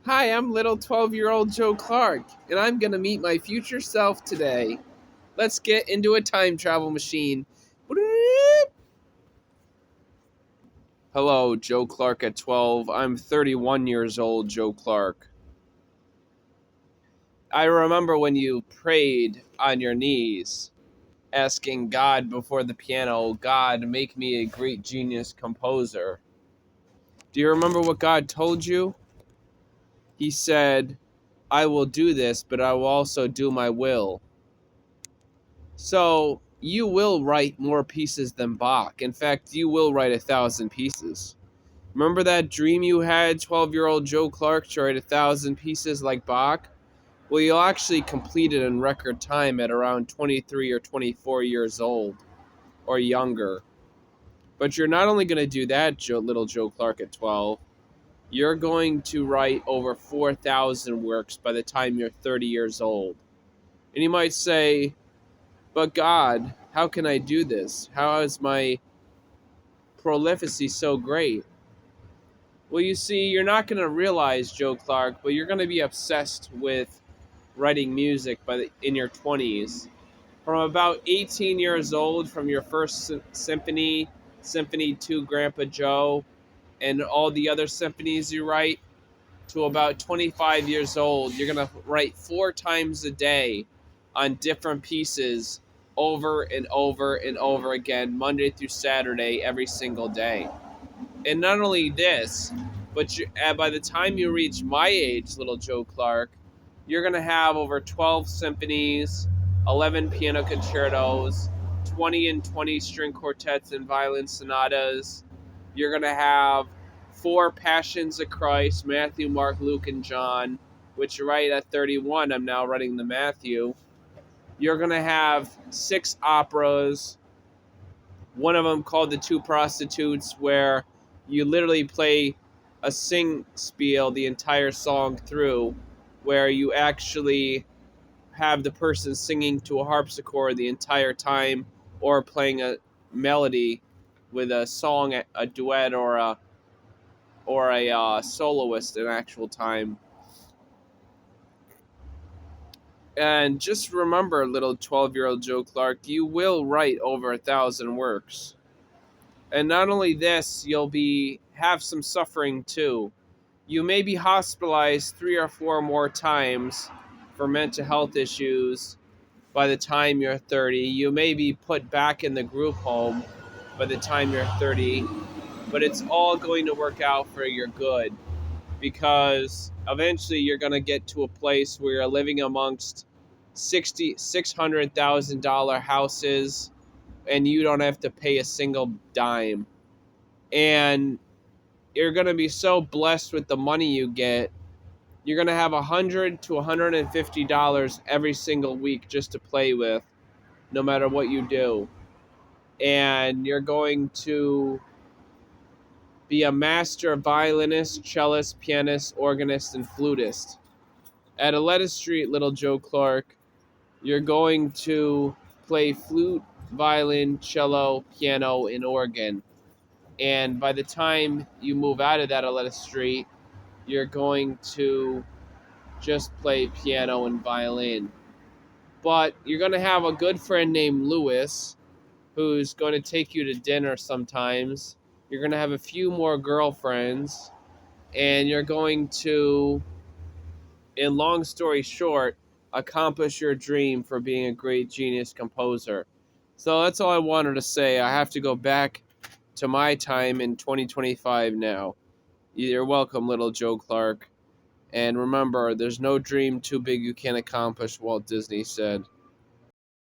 Hi, I'm little 12-year-old Joe Clark, and I'm gonna meet my future self today. Let's get into a time travel machine. Hello, Joe Clark at 12. I'm 31 years old, Joe Clark. I remember when you prayed on your knees, asking God before the piano, God, make me a great genius composer. Do you remember what God told you? He said, I will do this, but I will also do my will. So you will write more pieces than Bach. In fact, you will write 1,000 pieces. Remember that dream you had, 12-year-old Joe Clark, to write 1,000 pieces like Bach? Well, you'll actually complete it in record time at around 23 or 24 years old or younger. But you're not only going to do that, little Joe Clark at 12, you're going to write over 4,000 works by the time you're 30 years old. And you might say, but God, how can I do this? How is my prolificy so great? Well, you see, you're not going to realize, Joe Clark, but you're going to be obsessed with writing music in your 20s. From about 18 years old, from your first symphony, Symphony 2 Grandpa Joe, and all the other symphonies you write, to about 25 years old, you're going to write 4 times a day on different pieces over and over and over again, Monday through Saturday, every single day. And not only this, but by the time you reach my age, little Joe Clark, you're going to have over 12 symphonies, 11 piano concertos, 20 and 20 string quartets and violin sonatas. You're going to have 4 Passions of Christ, Matthew, Mark, Luke, and John, which right at 31, I'm now writing the Matthew. You're going to have 6 operas, one of them called The Two Prostitutes, where you literally play a sing spiel the entire song through, where you actually have the person singing to a harpsichord the entire time or playing a melody with a song, a duet, or a soloist in actual time. And just remember, little 12-year-old Joe Clark, you will write over 1,000 works. And not only this, you'll be have some suffering too. You may be hospitalized 3 or 4 more times for mental health issues by the time you're 30. You may be put back in the group home by the time you're 30, but it's all going to work out for your good, because eventually you're going to get to a place where you're living amongst $600,000 houses and you don't have to pay a single dime. And you're going to be so blessed with the money you get. You're going to have $100 to $150 every single week just to play with, no matter what you do. And you're going to be a master violinist, cellist, pianist, organist, and flutist. At Aletta Street, little Joe Clark, you're going to play flute, violin, cello, piano, and organ. And by the time you move out of that Aletta Street, you're going to just play piano and violin. But you're going to have a good friend named Lewis who's going to take you to dinner sometimes. You're going to have a few more girlfriends, and you're going to, in long story short, accomplish your dream for being a great genius composer. So that's all I wanted to say. I have to go back to my time in 2025 now. You're welcome, little Joe Clark. And remember, there's no dream too big you can't accomplish, Walt Disney said.